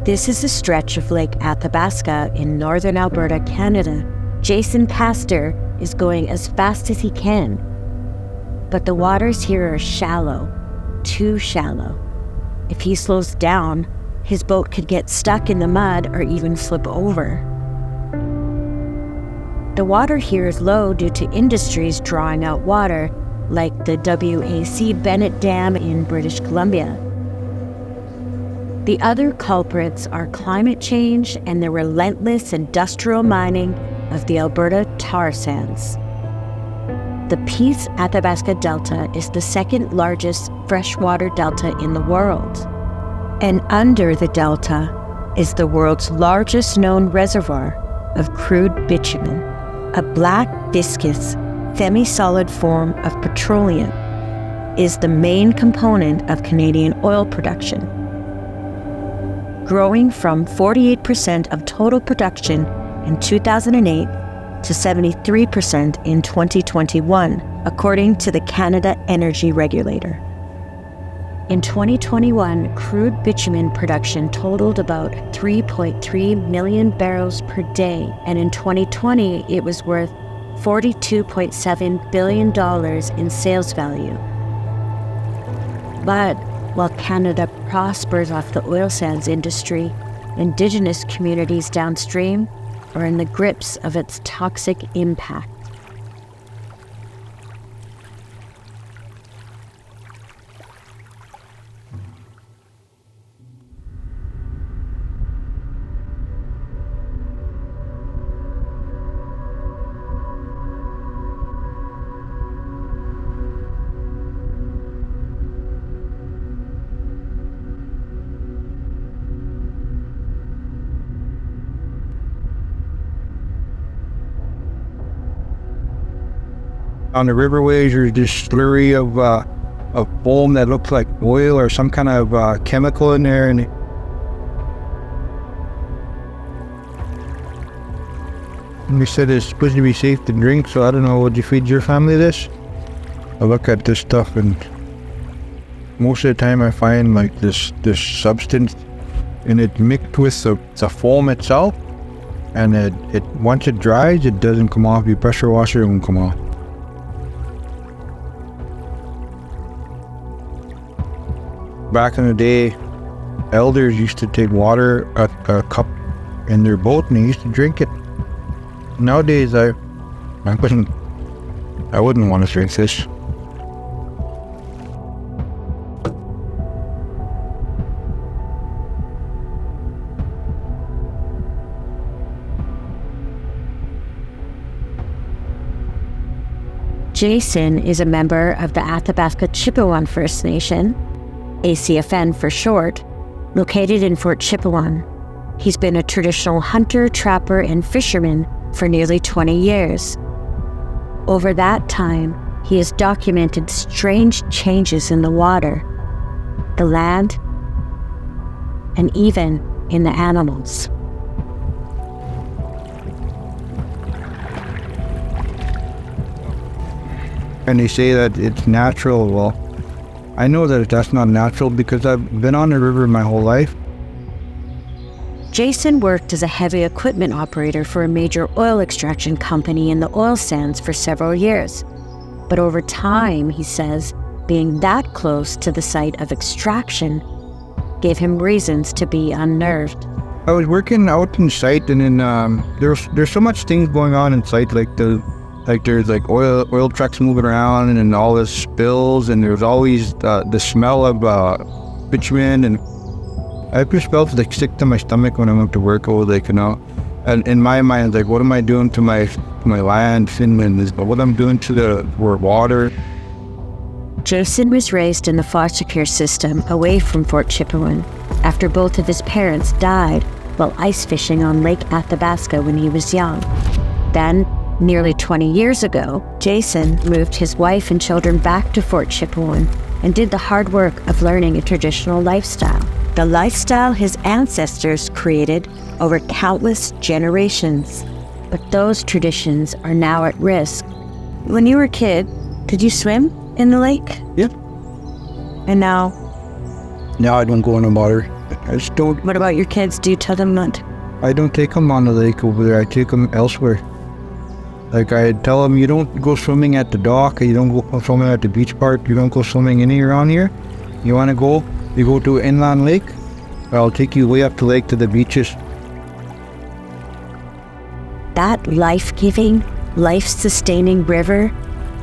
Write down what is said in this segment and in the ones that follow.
This is a stretch of Lake Athabasca in Northern Alberta, Canada. Jason Pastor is going as fast as he can. But the waters here are shallow, too shallow. If he slows down, his boat could get stuck in the mud or even flip over. The water here is low due to industries drawing out water, like the WAC Bennett Dam in British Columbia. The other culprits are climate change and the relentless industrial mining of the Alberta tar sands. The Peace Athabasca Delta is the second largest freshwater delta in the world. And under the delta is the world's largest known reservoir of crude bitumen, a black, viscous, semi-solid form of petroleum, is the main component of Canadian oil production. Growing from 48% of total production in 2008 to 73% in 2021, according to the Canada Energy Regulator. In 2021, crude bitumen production totaled about 3.3 million barrels per day, and in 2020, it was worth $42.7 billion in sales value. But while Canada prospers off the oil sands industry, Indigenous communities downstream are in the grips of its toxic impact. On the riverways, there's this slurry of foam that looks like oil or some kind of chemical in there, and they said it's supposed to be safe to drink. So I don't know. Would you feed your family this? I look at this stuff, and most of the time I find like this substance, and it mixed with the foam itself, and it once it dries, it doesn't come off. You pressure wash it, it won't come off. Back in the day, elders used to take water, a cup in their boat, and they used to drink it. Nowadays, I wouldn't want to drink this. Jason is a member of the Athabasca Chipewyan First Nation, ACFN for short, located in Fort Chipewyan. He's been a traditional hunter, trapper, and fisherman for nearly 20 years. Over that time, he has documented strange changes in the water, the land, and even in the animals. And they say that it's natural. Well, I know that that's not natural because I've been on the river my whole life. Jason worked as a heavy equipment operator for a major oil extraction company in the oil sands for several years. But over time, he says, being that close to the site of extraction gave him reasons to be unnerved. I was working out in site, and then there's so much things going on in site, there's oil trucks moving around, and then all the spills, and there's always the smell of bitumen, and I just felt like sick to my stomach when I went to work. And in my mind, like, what am I doing to my land, Finland? What I'm doing to the water. Jason was raised in the foster care system away from Fort Chipewyan after both of his parents died while ice fishing on Lake Athabasca when he was young. Then, nearly 20 years ago, Jason moved his wife and children back to Fort Chipewyan and did the hard work of learning a traditional lifestyle. The lifestyle his ancestors created over countless generations. But those traditions are now at risk. When you were a kid, did you swim in the lake? Yep. And now? Now I don't go in the water. I just don't. What about your kids? Do you tell them not? I don't take them on the lake over there. I take them elsewhere. Like I tell them, you don't go swimming at the dock. You don't go swimming at the beach park. You don't go swimming anywhere around here. You want to go? You go to an inland lake. I'll take you way up the lake to the beaches. That life-giving, life-sustaining river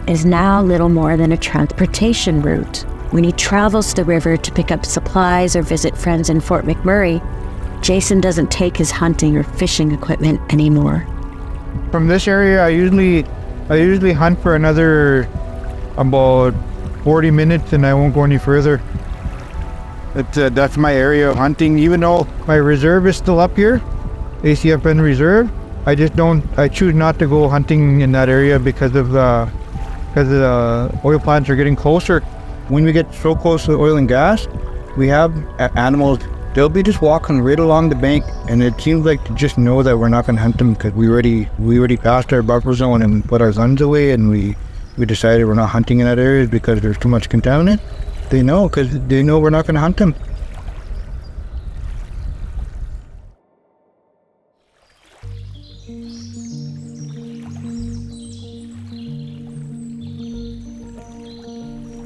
is now little more than a transportation route. When he travels the river to pick up supplies or visit friends in Fort McMurray, Jason doesn't take his hunting or fishing equipment anymore. From this area, I usually hunt for another about 40 minutes, and I won't go any further. That's my area of hunting. Even though my reserve is still up here, ACFN reserve, I choose not to go hunting in that area because the oil plants are getting closer. When we get so close to oil and gas, we have animals. They'll be just walking right along the bank, and it seems like to just know that we're not going to hunt them because we already passed our buffer zone and put our guns away, and we decided we're not hunting in that area because there's too much contaminant. They know because they know we're not going to hunt them.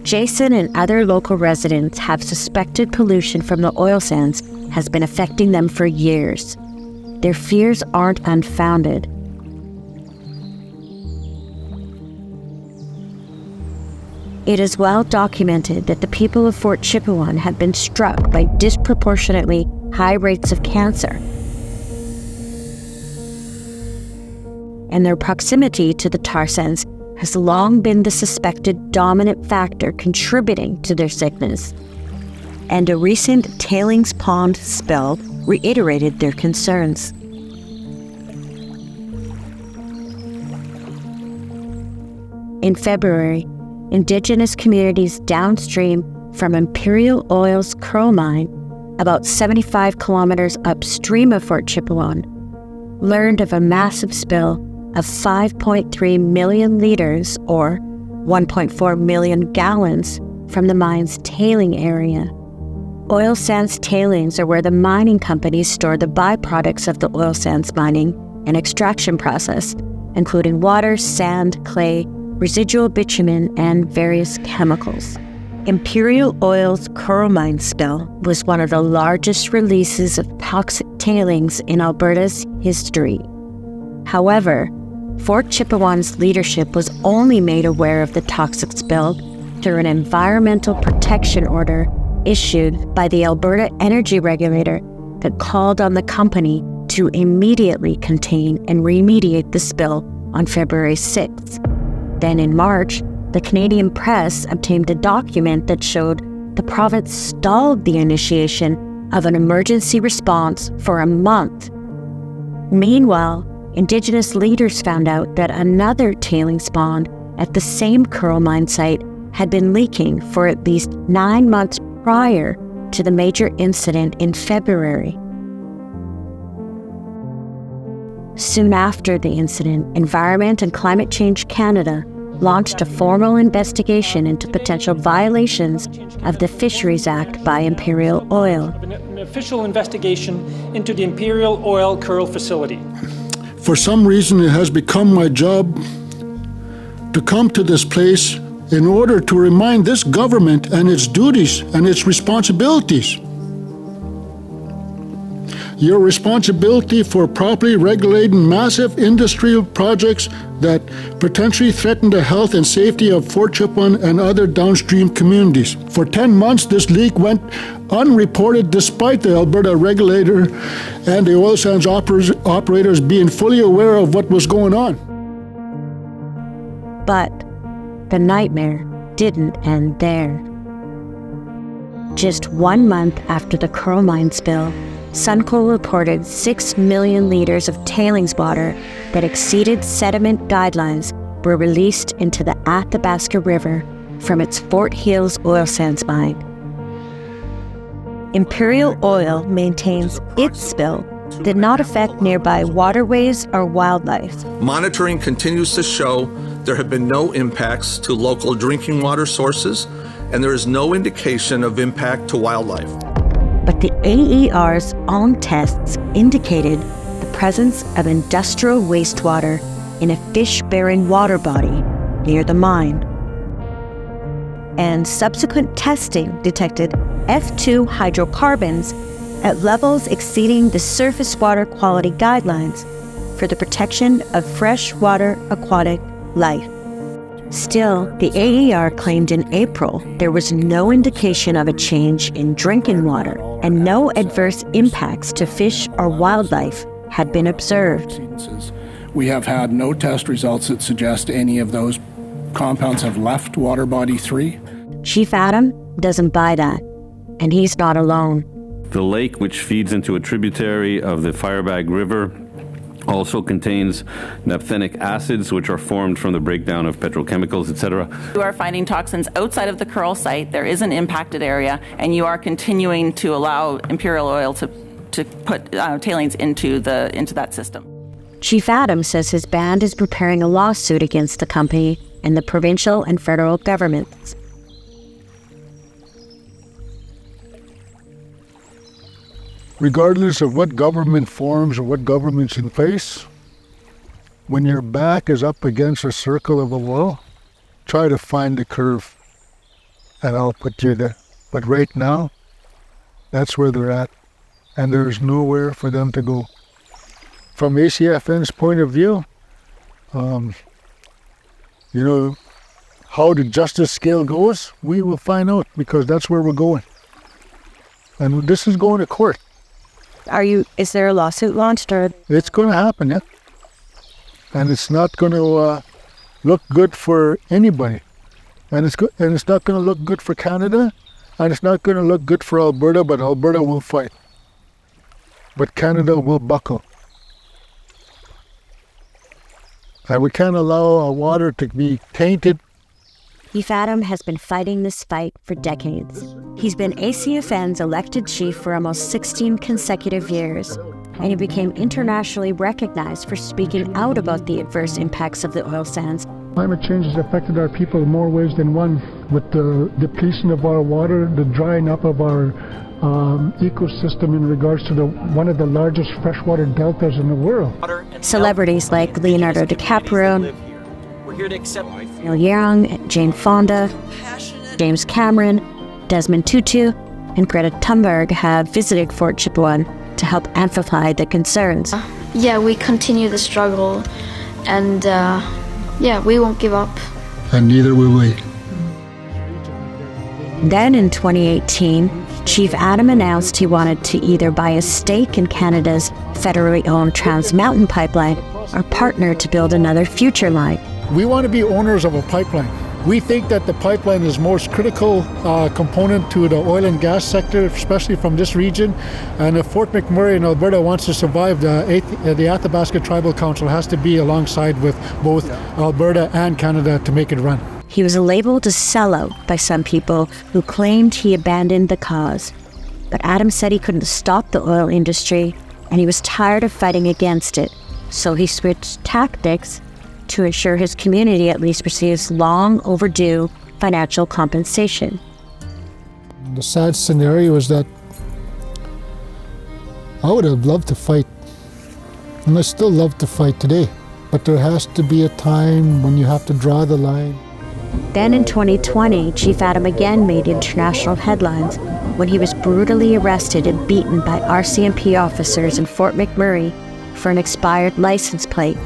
Jason and other local residents have suspected pollution from the oil sands has been affecting them for years. Their fears aren't unfounded. It is well documented that the people of Fort Chipewyan have been struck by disproportionately high rates of cancer, and their proximity to the tar sands has long been the suspected dominant factor contributing to their sickness. And a recent tailings pond spill reiterated their concerns. In February, Indigenous communities downstream from Imperial Oil's Curl Mine, about 75 kilometers upstream of Fort Chipewyan, learned of a massive spill of 5.3 million liters, or 1.4 million gallons, from the mine's tailing area. Oil sands tailings are where the mining companies store the byproducts of the oil sands mining and extraction process, including water, sand, clay, residual bitumen, and various chemicals. Imperial Oil's Curl Mine spill was one of the largest releases of toxic tailings in Alberta's history. However, Fort Chipewyan's leadership was only made aware of the toxic spill through an environmental protection order issued by the Alberta Energy Regulator that called on the company to immediately contain and remediate the spill on February 6th. Then in March, the Canadian press obtained a document that showed the province stalled the initiation of an emergency response for a month. Meanwhile, Indigenous leaders found out that another tailings pond at the same Curl Mine site had been leaking for at least 9 months prior to the major incident in February. Soon after the incident, Environment and Climate Change Canada launched a formal investigation into potential violations of the Fisheries Act by Imperial Oil. An official investigation into the Imperial Oil Curl facility. For some reason, it has become my job to come to this place in order to remind this government and its duties and its responsibilities. Your responsibility for properly regulating massive industrial projects that potentially threaten the health and safety of Fort Chipewyan and other downstream communities. For 10 months, this leak went unreported despite the Alberta regulator and the oil sands operators being fully aware of what was going on. But the nightmare didn't end there. Just 1 month after the Curl Mine spill, Suncor reported 6 million liters of tailings water that exceeded sediment guidelines were released into the Athabasca River from its Fort Hills oil sands mine. Imperial Oil maintains its spill did not affect nearby waterways or wildlife. Monitoring continues to show there have been no impacts to local drinking water sources, and there is no indication of impact to wildlife. but the AER's own tests indicated the presence of industrial wastewater in a fish-bearing water body near the mine. And subsequent testing detected F2 hydrocarbons at levels exceeding the surface water quality guidelines for the protection of freshwater aquatic life. Still, the AER claimed in April there was no indication of a change in drinking water and no adverse impacts to fish or wildlife had been observed. We have had no test results that suggest any of those compounds have left water body 3. Chief Adam doesn't buy that, and he's not alone. The lake, which feeds into a tributary of the Firebag River, also contains naphthenic acids, which are formed from the breakdown of petrochemicals, etc. You are finding toxins outside of the Curl site. There is an impacted area, and you are continuing to allow Imperial Oil to put tailings into that system. Chief Adam says his band is preparing a lawsuit against the company and the provincial and federal governments. Regardless of what government forms or what government's in place, when your back is up against a circle of a wall, try to find the curve, and I'll put you there. But right now, that's where they're at, and there's nowhere for them to go. From ACFN's point of view, how the justice scale goes, we will find out, because that's where we're going. And this is going to court. Is there a lawsuit launched, or? It's going to happen, yeah. And it's not going to look good for anybody. And it's not going to look good for Canada, and it's not going to look good for Alberta, but Alberta will fight. But Canada will buckle. And we can't allow our water to be tainted. Chief Adam has been fighting this fight for decades. He's been ACFN's elected chief for almost 16 consecutive years, and he became internationally recognized for speaking out about the adverse impacts of the oil sands. Climate change has affected our people in more ways than one, with the depletion of our water, the drying up of our ecosystem in regards to one of the largest freshwater deltas in the world. Celebrities like Leonardo DiCaprio, Neil Young, Jane Fonda, James Cameron, Desmond Tutu, and Greta Thunberg have visited Fort Chipewyan to help amplify the concerns. We continue the struggle, and we won't give up. And neither will we. Then in 2018, Chief Adam announced he wanted to either buy a stake in Canada's federally owned Trans Mountain pipeline or partner to build another future line. We want to be owners of a pipeline. We think that the pipeline is the most critical component to the oil and gas sector, especially from this region. And if Fort McMurray in Alberta wants to survive, the Athabasca Tribal Council has to be alongside with both Alberta and Canada to make it run. He was labeled a sellout by some people who claimed he abandoned the cause. But Adam said he couldn't stop the oil industry, and he was tired of fighting against it. So he switched tactics to ensure his community at least receives long overdue financial compensation. The sad scenario is that I would have loved to fight, and I still love to fight today, but there has to be a time when you have to draw the line. Then in 2020, Chief Adam again made international headlines when he was brutally arrested and beaten by RCMP officers in Fort McMurray for an expired license plate.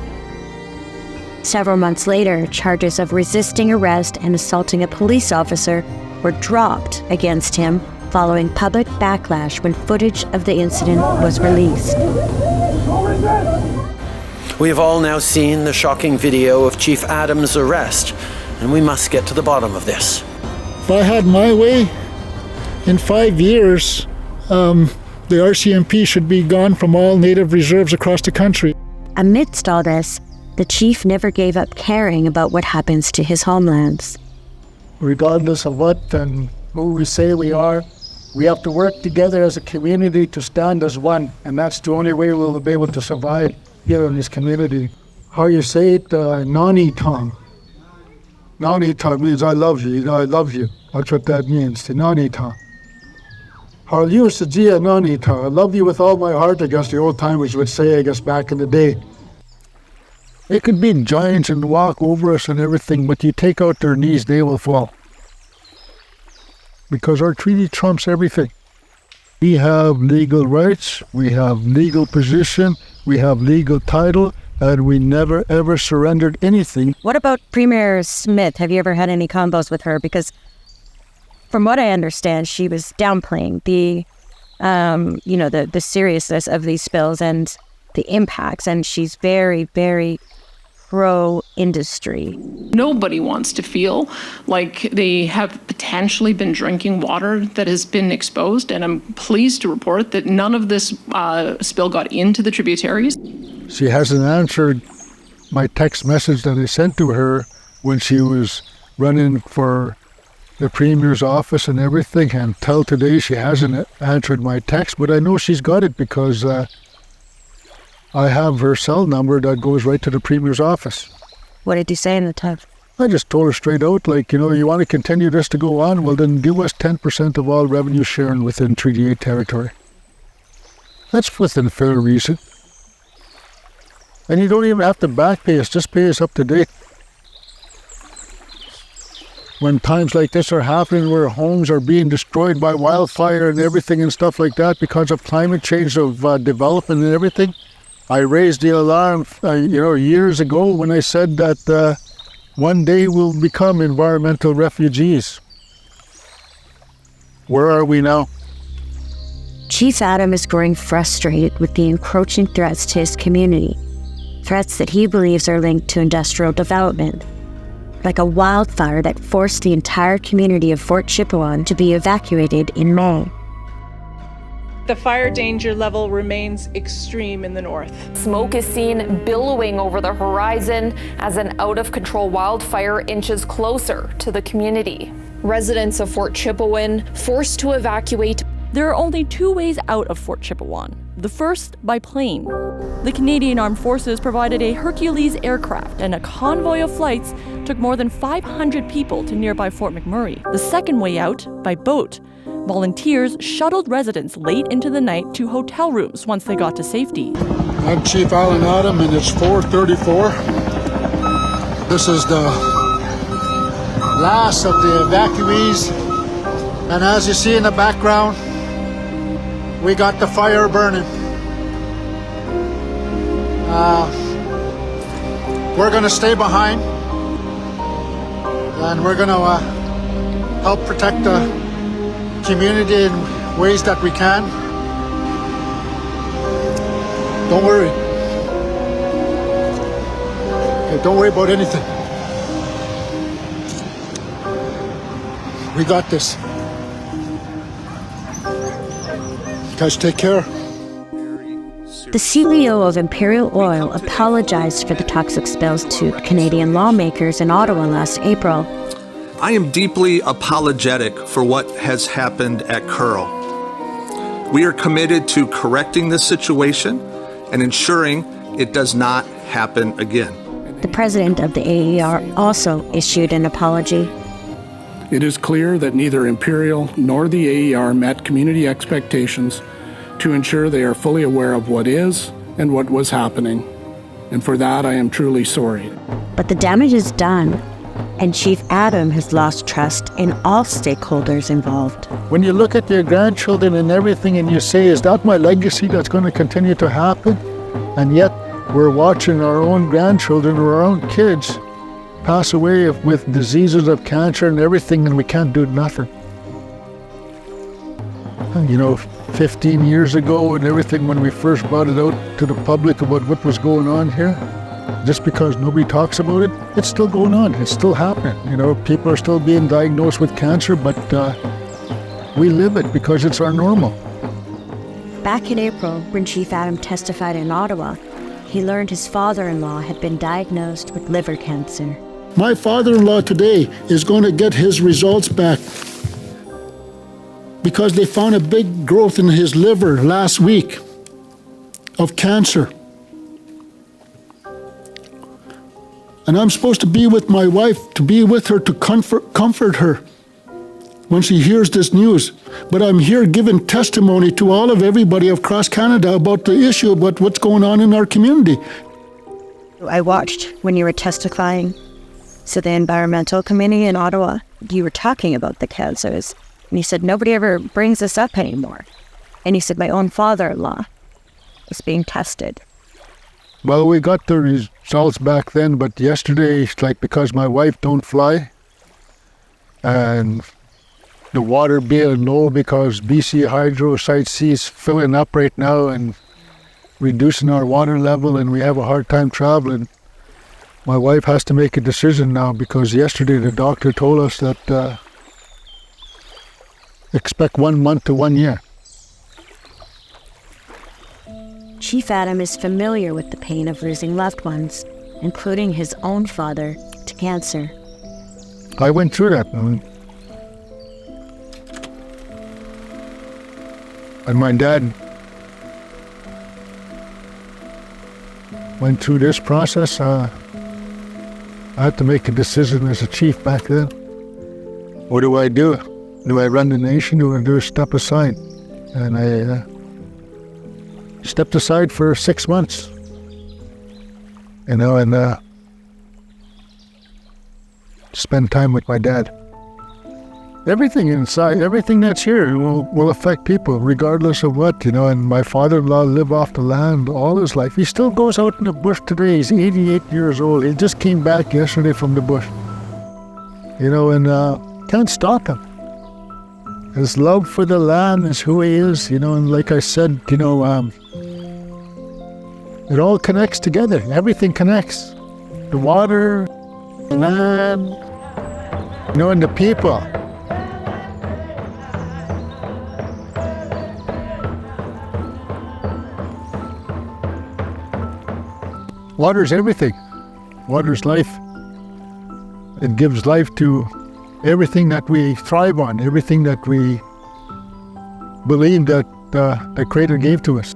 Several months later, charges of resisting arrest and assaulting a police officer were dropped against him following public backlash when footage of the incident was released. We have all now seen the shocking video of Chief Adam's arrest, and we must get to the bottom of this. If I had my way, in 5 years, the RCMP should be gone from all native reserves across the country. Amidst all this, the chief never gave up caring about what happens to his homelands. Regardless of what and who we say we are, we have to work together as a community to stand as one, and that's the only way we'll be able to survive here in this community. How you say it, Nani Tong. Nani Tong means I love you, I love you. That's what that means, the Nani Tong. I'll use the Gia Nanita. I love you with all my heart, I guess the old timers would say, I guess back in the day. It could be giants and walk over us and everything, but you take out their knees, they will fall. Because our treaty trumps everything. We have legal rights, we have legal position, we have legal title, and we never ever surrendered anything. What about Premier Smith? Have you ever had any combos with her? Because from what I understand, she was downplaying the seriousness of these spills and the impacts, and she's very, very pro-industry. Nobody wants to feel like they have potentially been drinking water that has been exposed, and I'm pleased to report that none of this spill got into the tributaries. She hasn't answered my text message that I sent to her when she was running for the Premier's office and everything, and till today she hasn't answered my text, but I know she's got it because I have her cell number that goes right to the Premier's office. What did you say in the text? I just told her straight out, you want to continue this to go on, well then give us 10% of all revenue sharing within Treaty 8 territory. That's within fair reason. And you don't even have to back pay us, just pay us up to date. When times like this are happening where homes are being destroyed by wildfire and everything and stuff like that because of climate change, of development and everything, I raised the alarm, years ago when I said that one day we'll become environmental refugees. Where are we now? Chief Adam is growing frustrated with the encroaching threats to his community, threats that he believes are linked to industrial development, like a wildfire that forced the entire community of Fort Chipewyan to be evacuated in May. The fire danger level remains extreme in the north. Smoke is seen billowing over the horizon as an out-of-control wildfire inches closer to the community. Residents of Fort Chipewyan forced to evacuate. There are only two ways out of Fort Chipewyan. The first, by plane. The Canadian Armed Forces provided a Hercules aircraft, and a convoy of flights took more than 500 people to nearby Fort McMurray. The second way out, by boat. Volunteers shuttled residents late into the night to hotel rooms once they got to safety. I'm Chief Alan Adam, and it's 4:34. This is the last of the evacuees, and as you see in the background, we got the fire burning. We're gonna stay behind, and we're gonna help protect the community in ways that we can. Don't worry. Okay, don't worry about anything. We got this. Guys, take care. The CEO of Imperial Oil apologized for the toxic spills to Canadian lawmakers in Ottawa last April. I am deeply apologetic for what has happened at Curl. We are committed to correcting this situation and ensuring it does not happen again. The president of the AER also issued an apology. It is clear that neither Imperial nor the AER met community expectations to ensure they are fully aware of what is and what was happening. And for that, I am truly sorry. But the damage is done, and Chief Adam has lost trust in all stakeholders involved. When you look at your grandchildren and everything and you say, is that my legacy that's going to continue to happen? And yet we're watching our own grandchildren or our own kids pass away with diseases of cancer and everything, and we can't do nothing. 15 years ago and everything, when we first brought it out to the public about what was going on here, just because nobody talks about it, it's still going on. It's still happening. People are still being diagnosed with cancer, but we live it because it's our normal. Back in April, when Chief Adam testified in Ottawa, he learned his father-in-law had been diagnosed with liver cancer. My father-in-law today is going to get his results back because they found a big growth in his liver last week of cancer. And I'm supposed to be with my wife, to be with her, to comfort her when she hears this news. But I'm here giving testimony to all of everybody across Canada about the issue, about what's going on in our community. I watched when you were testifying to the environmental committee in Ottawa. You were talking about the cancers. And you said, nobody ever brings this up anymore. And you said, my own father-in-law was being tested. Well, we got the results back then, but yesterday, it's like because my wife don't fly, and the water being low because BC Hydro Site C is filling up right now and reducing our water level, and we have a hard time traveling. My wife has to make a decision now because yesterday the doctor told us that expect 1 month to 1 year. Chief Adam is familiar with the pain of losing loved ones, including his own father to cancer. I went through that. And my dad went through this process. I had to make a decision as a chief back then. What do I do? Do I run the nation or do I step aside? And I stepped aside for 6 months, and spend time with my dad. Everything inside, everything that's here will affect people regardless of what, and my father-in-law lived off the land all his life. He still goes out in the bush today. He's 88 years old. He just came back yesterday from the bush, and can't stop him. His love for the land is who he is, and like I said, it all connects together. Everything connects. The water, the land, and the people. Water's everything. Water's life. It gives life to everything that we thrive on, everything that we believe that the Creator gave to us.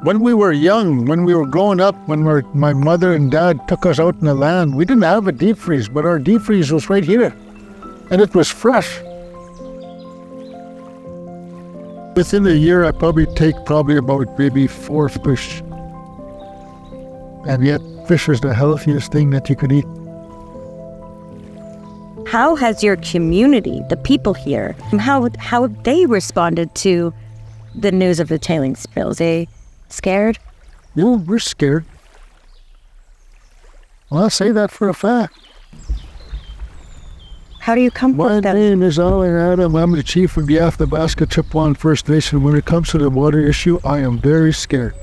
When we were young, when we were growing up, when my mother and dad took us out in the land, we didn't have a deep freeze, but our deep freeze was right here. And it was fresh. Within a year, I take about maybe 4 fish. And yet, fish is the healthiest thing that you could eat. How has your community, the people here, how have they responded to the news of the tailings spills? They scared? No, we're scared. Well, I'll say that for a fact. How do you comfort them? My name is Alan Adam. I'm the chief of the Athabasca Chipewyan First Nation. When it comes to the water issue, I am very scared.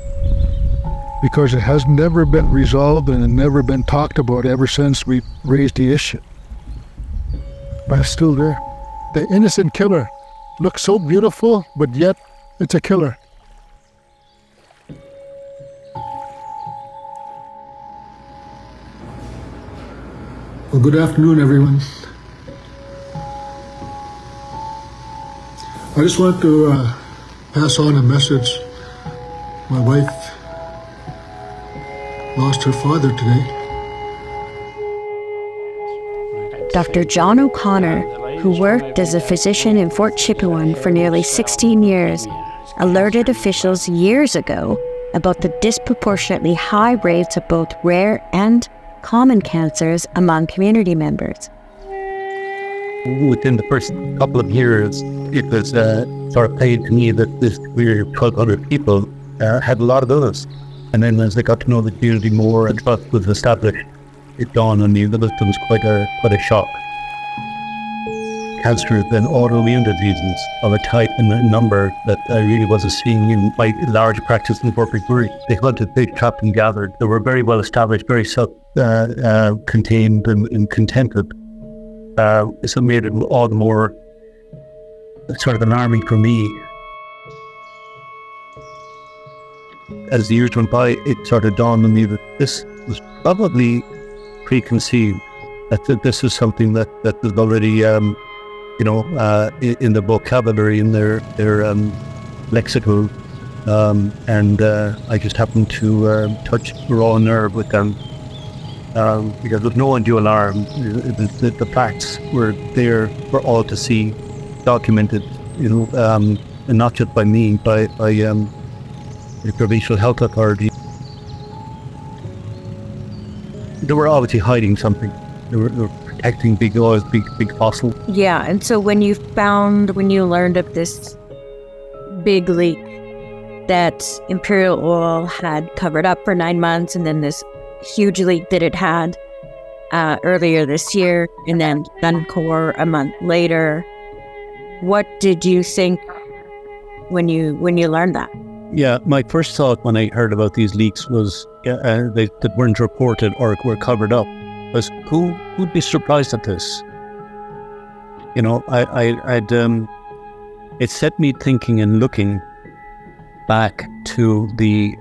Because it has never been resolved and it never been talked about ever since we raised the issue. But it's still there. The innocent killer looks so beautiful, but yet it's a killer. Well, good afternoon, everyone. I just want to pass on a message. My wife lost her father today. Dr. John O'Connor, who worked as a physician in Fort Chipewyan for nearly 16 years, alerted officials years ago about the disproportionately high rates of both rare and common cancers among community members. Within the first couple of years, it was sort of plain to me that this community of 1,200 people had a lot of illness. And then as they got to know the community more and trust was established, it dawned on me that it was quite a shock. Cancers and autoimmune diseases of a type and a number that I really wasn't seeing in my large practice in Fort Chipewyan. They hunted, they trapped and gathered. They were very well established, very self-contained and contented. So it made it all the more sort of alarming for me. As the years went by, it sort of dawned on me that this was probably preconceived, that this is something that was already, in the vocabulary, in their lexical, and I just happened to touch the raw nerve with them. because with no undue alarm, the facts were there for all to see, documented, and not just by me, by the provincial health authority. They were obviously hiding something. They were protecting big oil, big fossil. Yeah, and so when you learned of this big leak that Imperial Oil had covered up for 9 months, and then this huge leak that it had earlier this year, and then Suncor a month later, what did you think when you learned that? Yeah, my first thought when I heard about these leaks was that weren't reported or were covered up was who'd be surprised at this? It set me thinking and looking back to the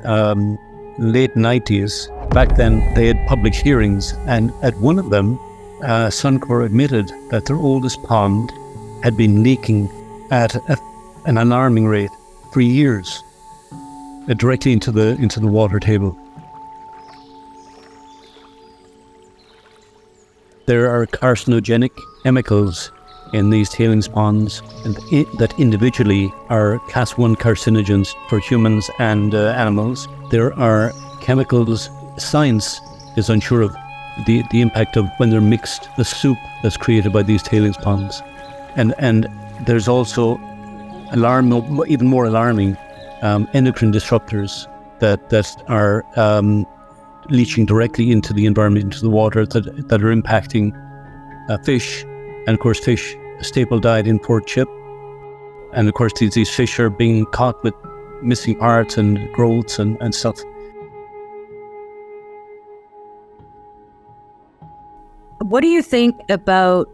late 90s. Back then, they had public hearings, and at one of them, Suncor admitted that their oldest pond had been leaking at an alarming rate for years, directly into the water table. There are carcinogenic chemicals in these tailings ponds, and that individually are class 1 carcinogens for humans and animals. There are chemicals, science is unsure of the impact of when they're mixed, the soup that's created by these tailings ponds. And there's also even more alarming, endocrine disruptors that are leaching directly into the environment, into the water, that are impacting fish. And of course, fish, a staple diet in Fort Chip. And of course, these fish are being caught with missing parts and growths and stuff. What do you think about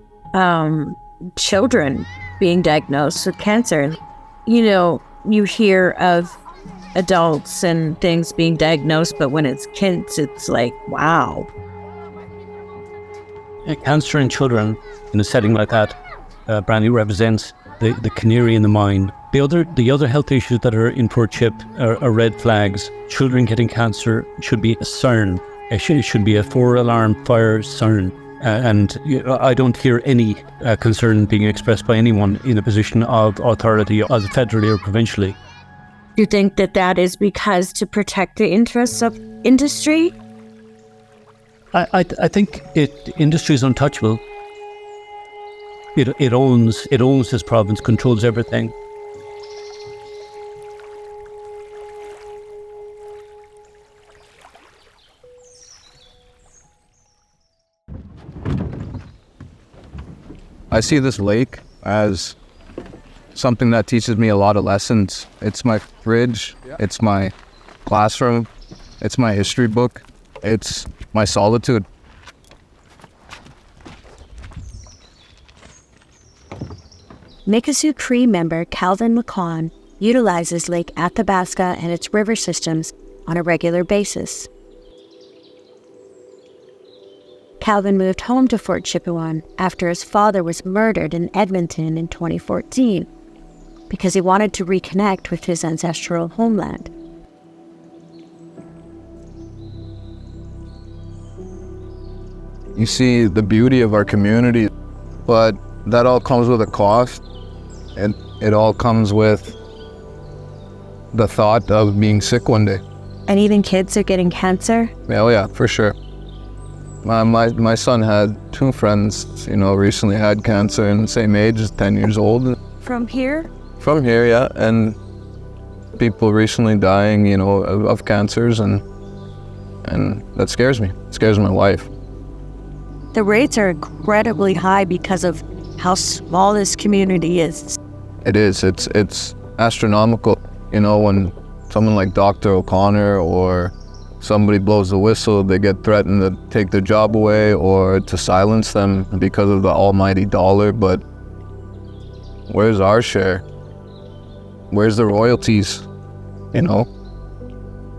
children being diagnosed with cancer? You hear of adults and things being diagnosed, but when it's kids, it's like, wow. Cancer in children in a setting like that, Brandi, represents the canary in the mine. The other health issues that are in Fort Chip are red flags. Children getting cancer should be a siren. It should be a 4-alarm fire siren. And I don't hear any concern being expressed by anyone in a position of authority, either federally or provincially. Do you think that is because to protect the interests of industry? I think industry is untouchable. It owns this province, controls everything. I see this lake as something that teaches me a lot of lessons. It's my fridge, it's my classroom, it's my history book, it's my solitude. Mikisew Cree member Calvin McCon utilizes Lake Athabasca and its river systems on a regular basis. Calvin moved home to Fort Chipewyan after his father was murdered in Edmonton in 2014 because he wanted to reconnect with his ancestral homeland. You see the beauty of our community, but that all comes with a cost, and it all comes with the thought of being sick one day. And even kids are getting cancer? Oh yeah, for sure. My son had 2 friends, recently had cancer, and the same age, 10 years old. From here? From here, yeah, and people recently dying, of cancers, and that scares me. It scares my wife. The rates are incredibly high because of how small this community is. It is. It's astronomical. When someone like Dr. O'Connor or somebody blows the whistle, they get threatened to take their job away or to silence them because of the almighty dollar. But where's our share? Where's the royalties?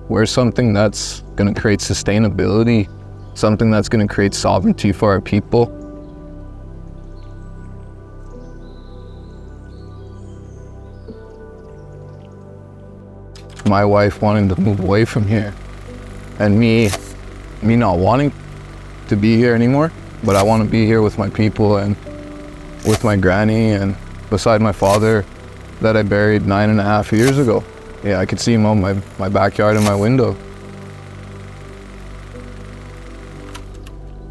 Where's something that's going to create sustainability? Something that's going to create sovereignty for our people? My wife wanting to move away from here, and me not wanting, to be here anymore, but I want to be here with my people and with my granny and beside my father that I buried 9.5 years ago. Yeah, I could see him on my backyard and my window.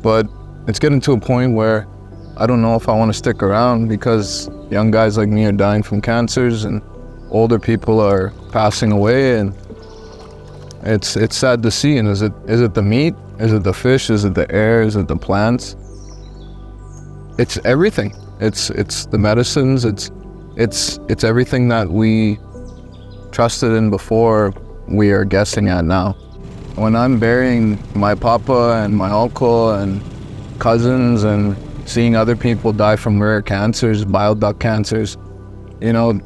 But it's getting to a point where I don't know if I want to stick around, because young guys like me are dying from cancers and older people are passing away, and it's sad to see. And is it the meat? Is it the fish? Is it the air? Is it the plants? It's everything. It's the medicines. It's everything that we trusted in before, we are guessing at now. When I'm burying my papa and my uncle and cousins and seeing other people die from rare cancers, bile duct cancers, you know,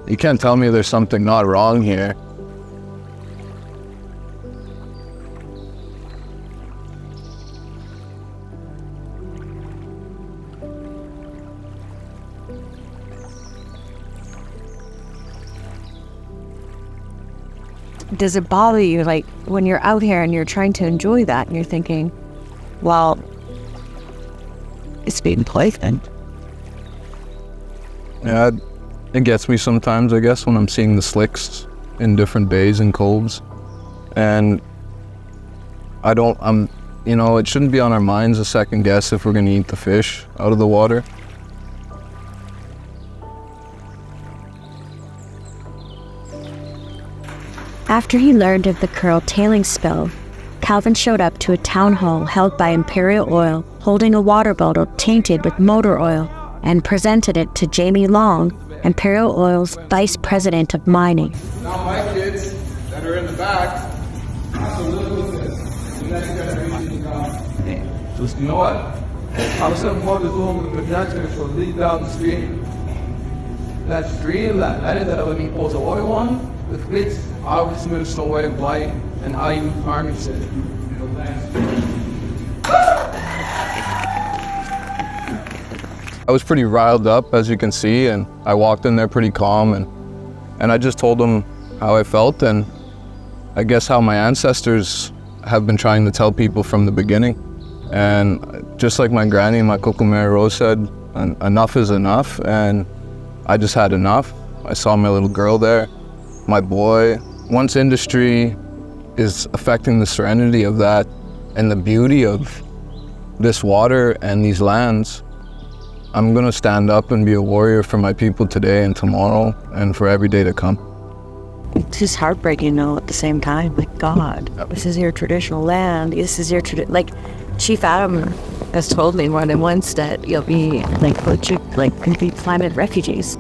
you can't tell me there's something not wrong here. Does it bother you, like, when you're out here and you're trying to enjoy that and you're thinking, well, it's being poisoned? Yeah, it gets me sometimes, I guess, when I'm seeing the slicks in different bays and coves. And you know, it shouldn't be on our minds a second guess if we're gonna eat the fish out of the water. After he learned of the Curl tailings spill, Calvin showed up to a town hall held by Imperial Oil, holding a water bottle tainted with motor oil, and presented it to Jamie Long, Imperial Oil's Vice President of Mining. Now my kids that are in the back have to live with this. The next generation is gone. Just, you know what? I'm sending water going with the projectors will lead down the stream. That stream, that land that when he pulls the oil on, the fleets obviously moves the way of light and how you harness it. I was pretty riled up, as you can see, and I walked in there pretty calm, and I just told them how I felt, and I guess how my ancestors have been trying to tell people from the beginning. And just like my granny and my Kukumeri Rose said, enough is enough, and I just had enough. I saw my little girl there, my boy. Once industry is affecting the serenity of that and the beauty of this water and these lands, I'm gonna stand up and be a warrior for my people today and tomorrow and for every day to come. It's just heartbreaking, though, at the same time. Like, God, this is your traditional land. This is your like, Chief Adam has told me more than once that you'll be complete climate refugees.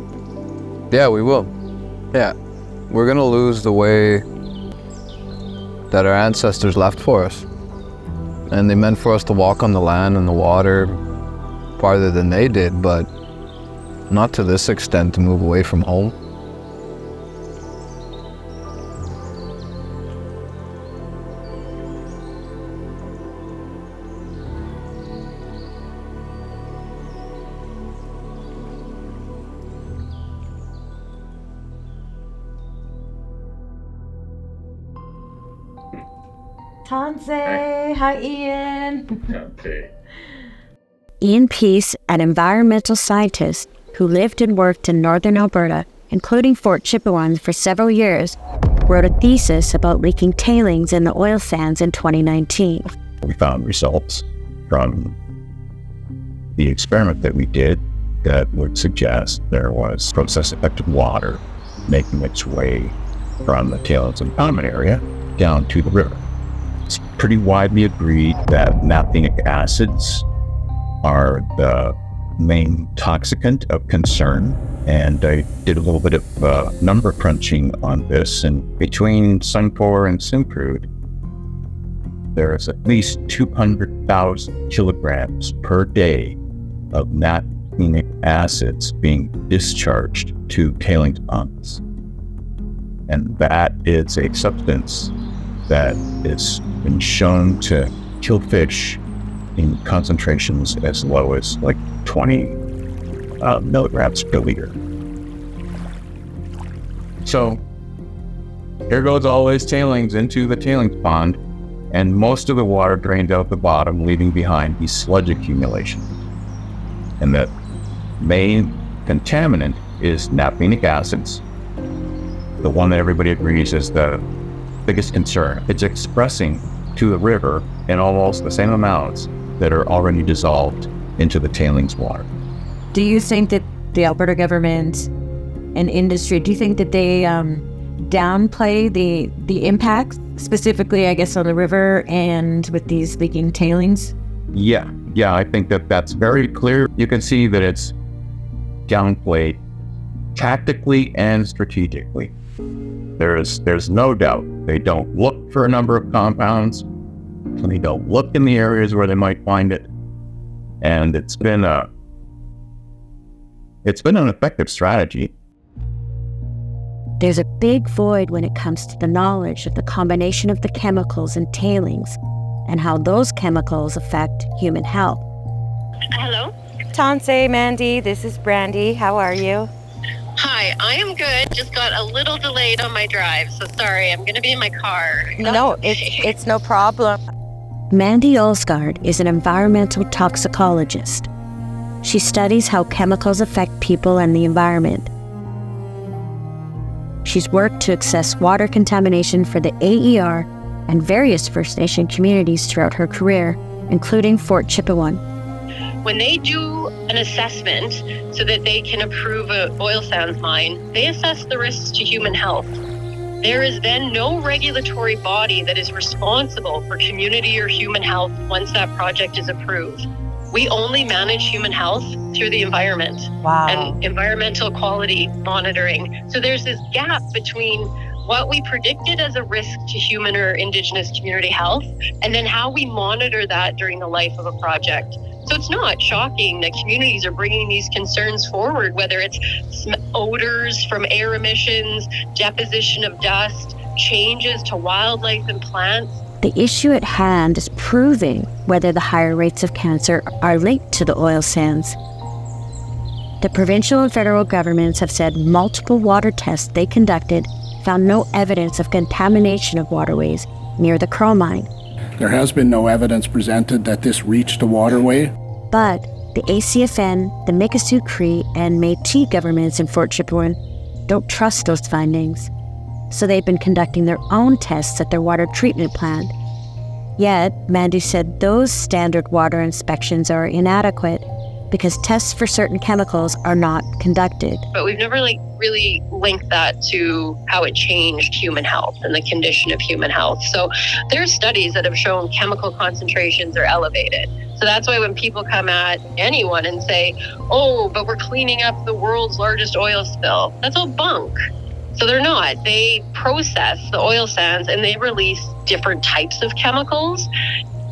Yeah, we will. Yeah, we're gonna lose the way that our ancestors left for us. And they meant for us to walk on the land and the water farther than they did, but not to this extent, to move away from home. Tanse, hi Ian. Okay. Ian Peace, an environmental scientist who lived and worked in Northern Alberta, including Fort Chipewyan for several years, wrote a thesis about leaking tailings in the oil sands in 2019. We found results from the experiment that we did that would suggest there was process-affected water making its way from the tailings impoundment area down to the river. It's pretty widely agreed that naphthenic acids are the main toxicant of concern, and I did a little bit of number crunching on this, and between Suncor and Syncrude, there's at least 200,000 kilograms per day of naphthenic acids being discharged to tailings ponds. And that is a substance that has been shown to kill fish in concentrations as low as like 20 milligrams per liter. So here goes all these tailings into the tailings pond, and most of the water drained out the bottom, leaving behind these sludge accumulation. And the main contaminant is naphthenic acids, the one that everybody agrees is the biggest concern. It's expressing to the river in almost the same amounts that are already dissolved into the tailings water. Do you think that the Alberta government and industry, do you think that they downplay the impact, specifically, I guess, on the river and with these leaking tailings? Yeah, I think that's very clear. You can see that it's downplayed tactically and strategically. There's no doubt they don't look for a number of compounds. They don't look in the areas where they might find it. And it's been an effective strategy. There's a big void when it comes to the knowledge of the combination of the chemicals and tailings and how those chemicals affect human health. Hello? Tansei, Mandy, this is Brandi. How are you? Hi, I am good. Just got a little delayed on my drive, so sorry. I'm going to be in my car. No, it's no problem. Mandy Olsgaard is an environmental toxicologist. She studies how chemicals affect people and the environment. She's worked to assess water contamination for the AER and various First Nation communities throughout her career, including Fort Chipewyan. When they do an assessment so that they can approve an oil sands mine, they assess the risks to human health. There is then no regulatory body that is responsible for community or human health once that project is approved. We only manage human health through the environment and environmental quality monitoring. So there's this gap between what we predicted as a risk to human or Indigenous community health and then how we monitor that during the life of a project. So it's not shocking that communities are bringing these concerns forward, whether it's odors from air emissions, deposition of dust, changes to wildlife and plants. The issue at hand is proving whether the higher rates of cancer are linked to the oil sands. The provincial and federal governments have said multiple water tests they conducted found no evidence of contamination of waterways near the Curl mine. There has been no evidence presented that this reached a waterway. But the ACFN, the Mikisew Cree, and Métis governments in Fort Chipewyan don't trust those findings. So they've been conducting their own tests at their water treatment plant. Yet, Mandy said those standard water inspections are inadequate because tests for certain chemicals are not conducted. But we've never really linked that to how it changed human health and the condition of human health. So there's studies that have shown chemical concentrations are elevated. So that's why when people come at anyone and say, oh, but we're cleaning up the world's largest oil spill, that's all bunk. So they're not. They process the oil sands and they release different types of chemicals,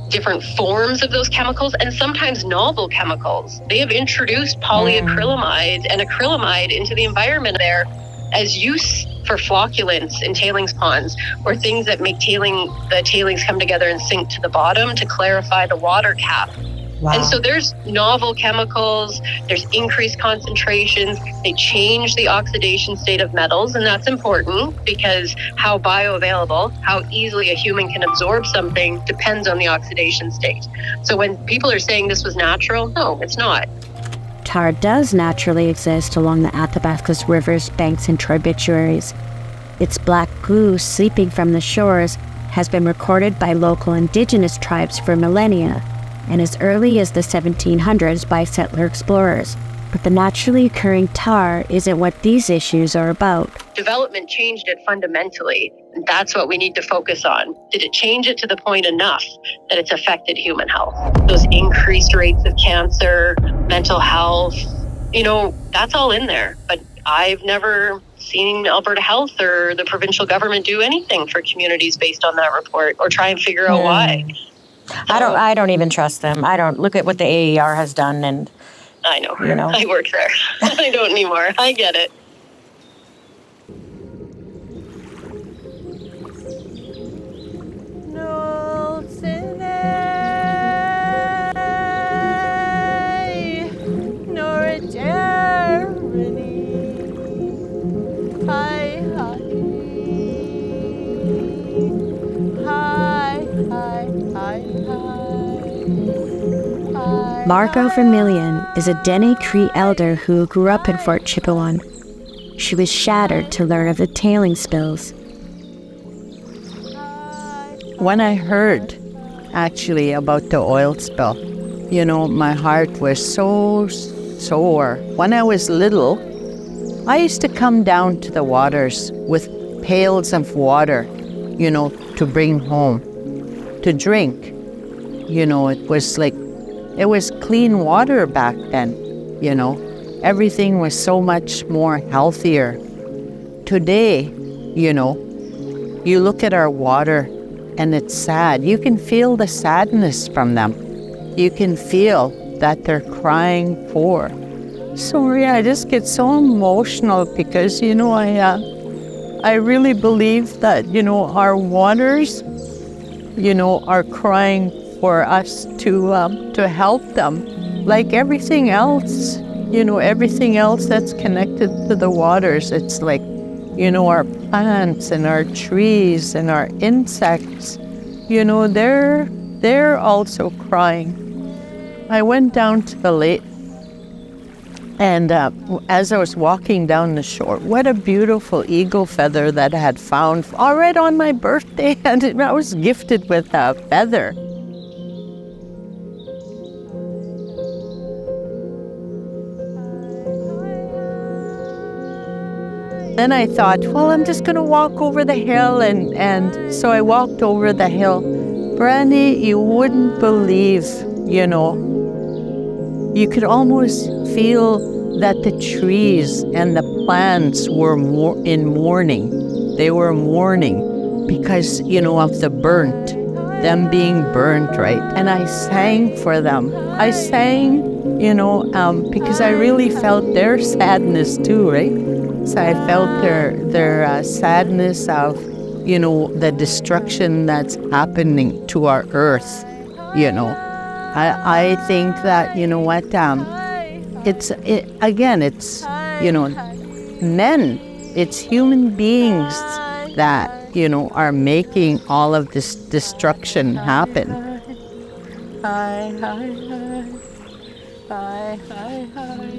different forms of those chemicals, and sometimes novel chemicals. They have introduced polyacrylamide and acrylamide into the environment there as use for flocculants in tailings ponds, or things that make the tailings come together and sink to the bottom to clarify the water cap. Wow. And so there's novel chemicals, there's increased concentrations, they change the oxidation state of metals, and that's important because how bioavailable, how easily a human can absorb something depends on the oxidation state. So when people are saying this was natural, no, it's not. Tar does naturally exist along the Athabasca's rivers, banks, and tributaries. Its black goo seeping from the shores has been recorded by local Indigenous tribes for millennia, and as early as the 1700s by settler explorers. But the naturally occurring tar isn't what these issues are about. Development changed it fundamentally, and that's what we need to focus on. Did it change it to the point enough that it's affected human health? Those increased rates of cancer, mental health, that's all in there. But I've never seen Alberta Health or the provincial government do anything for communities based on that report or try and figure out why. I don't even trust them. I don't look at what the AER has done, and I know. I work there. I don't anymore. I get it. Hi. Margot Vermillion is a Dene Cree elder who grew up in Fort Chipewyan. She was shattered to learn of the tailings spills. When I heard, actually, about the oil spill, my heart was so sore. When I was little, I used to come down to the waters with pails of water, to bring home, to drink. It was clean water back then, Everything was so much more healthier. Today, you look at our water and it's sad. You can feel the sadness from them. You can feel that they're crying for. Sorry, I just get so emotional because, I really believe that, our waters, are crying for us to help them. Like everything else, everything else that's connected to the waters. It's like, our plants and our trees and our insects, they're also crying. I went down to the lake, and as I was walking down the shore, what a beautiful eagle feather that I had found all right on my birthday, and I was gifted with a feather. Then I thought, well, I'm just going to walk over the hill, and so I walked over the hill. Brandi, you wouldn't believe, you could almost feel that the trees and the plants were in mourning. They were mourning because, of the them being burnt, right? And I sang for them. I sang, because I really felt their sadness too, right? So I felt their sadness of, the destruction that's happening to our earth, I think that, it's men, it's human beings that, are making all of this destruction happen. Hi, hi, hi. Hi, hi, hi.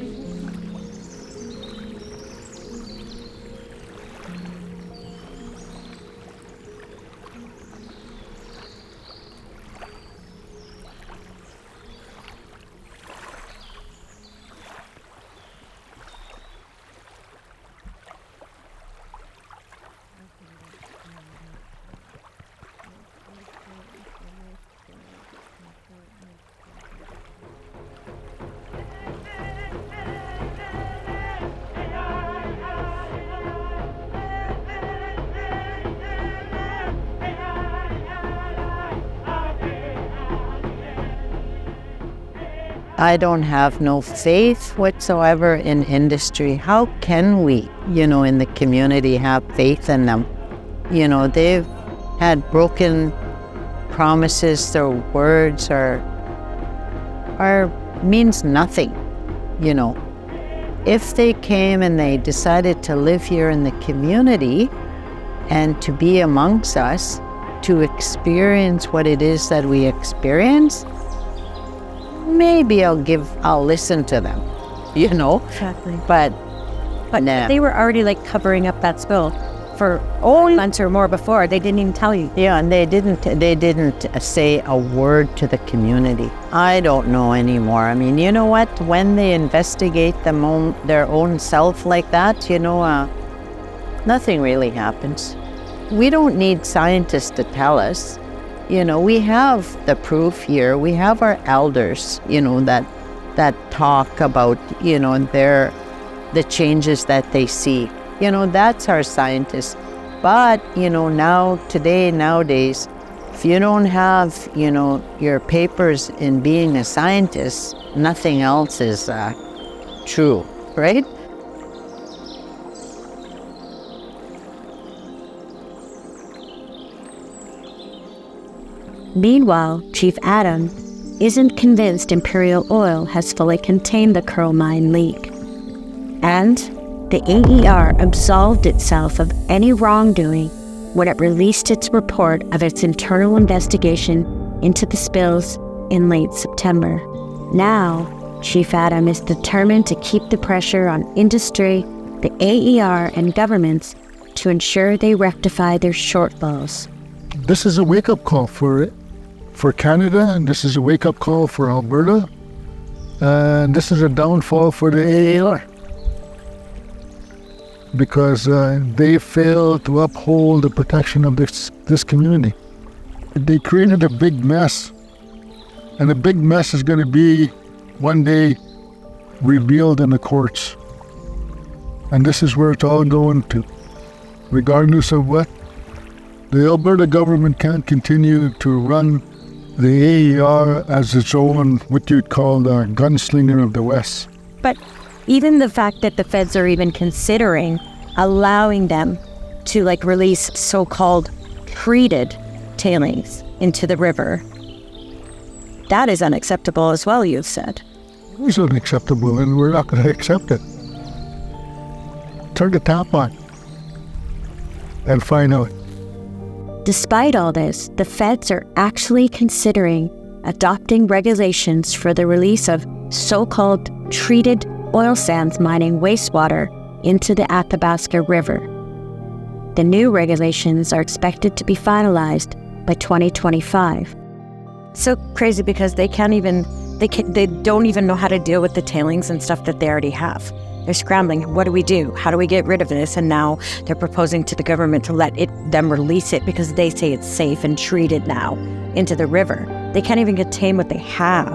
I don't have no faith whatsoever in industry. How can we, in the community have faith in them? They've had broken promises. Their words are means nothing, If they came and they decided to live here in the community and to be amongst us, to experience what it is that we experience, maybe I'll listen to them, Exactly. But nah. They were already covering up that spill for months or more before. They didn't even tell you. Yeah, and they didn't say a word to the community. I don't know anymore. I mean, you know what? When they investigate their own self like that, nothing really happens. We don't need scientists to tell us. We have the proof here. We have our elders, that talk about, the changes that they see. That's our scientists. But, nowadays, if you don't have, your papers in being a scientist, nothing else is true, right? Meanwhile, Chief Adam isn't convinced Imperial Oil has fully contained the Curl Mine leak. And the AER absolved itself of any wrongdoing when it released its report of its internal investigation into the spills in late September. Now, Chief Adam is determined to keep the pressure on industry, the AER, and governments to ensure they rectify their shortfalls. This is a wake-up call for Canada, and this is a wake-up call for Alberta, and this is a downfall for the AER because they failed to uphold the protection of this community. They created a big mess, and the big mess is going to be one day revealed in the courts. And this is where it's all going to. Regardless of what, the Alberta government can't continue to run the AER as its own, what you'd call the gunslinger of the West. But even the fact that the feds are even considering allowing them to release so-called treated tailings into the river, that is unacceptable as well, you've said. It's unacceptable, and we're not going to accept it. Turn the tap on and find out. Despite all this, the feds are actually considering adopting regulations for the release of so-called treated oil sands mining wastewater into the Athabasca River. The new regulations are expected to be finalized by 2025. So crazy because they don't even know how to deal with the tailings and stuff that they already have. They're scrambling. What do we do? How do we get rid of this? And now they're proposing to the government to let them release it because they say it's safe and treated now into the river. They can't even contain what they have.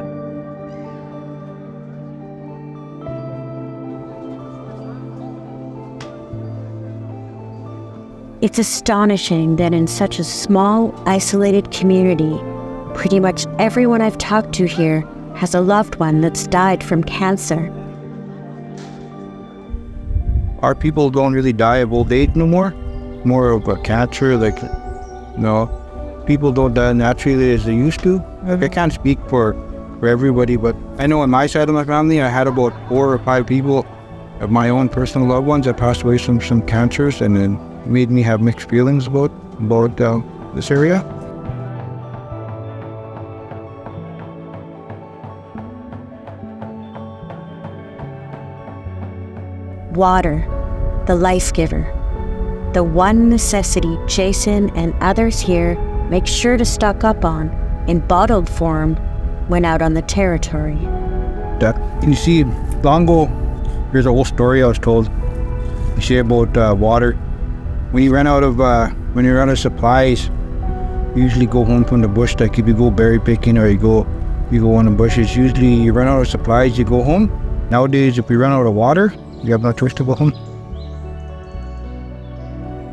It's astonishing that in such a small, isolated community, pretty much everyone I've talked to here has a loved one that's died from cancer. Our people don't really die of old age no more. More of a cancer, no. People don't die naturally as they used to. I can't speak for everybody, but I know on my side of my family, I had about 4 or 5 people of my own personal loved ones that passed away from some cancers, and then made me have mixed feelings about this area. Water, the life giver, the one necessity Jason and others here make sure to stock up on in bottled form when out on the territory. You see, long ago, here's a whole story I was told. You see about water. When you run out of supplies, you usually go home from the bush. Like if you go berry picking or you go on the bushes, usually you run out of supplies, you go home. Nowadays, if you run out of water, you have no choice to go home.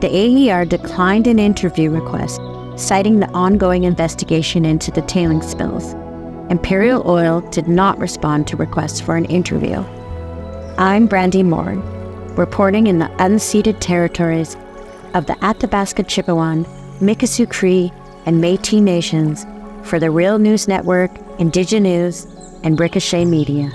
The AER declined an interview request, citing the ongoing investigation into the tailings spills. Imperial Oil did not respond to requests for an interview. I'm Brandi Morin, reporting in the unceded territories of the Athabasca Chipewyan, Mikisew Cree, and Métis Nations for the Real News Network, Indigenous, and Ricochet Media.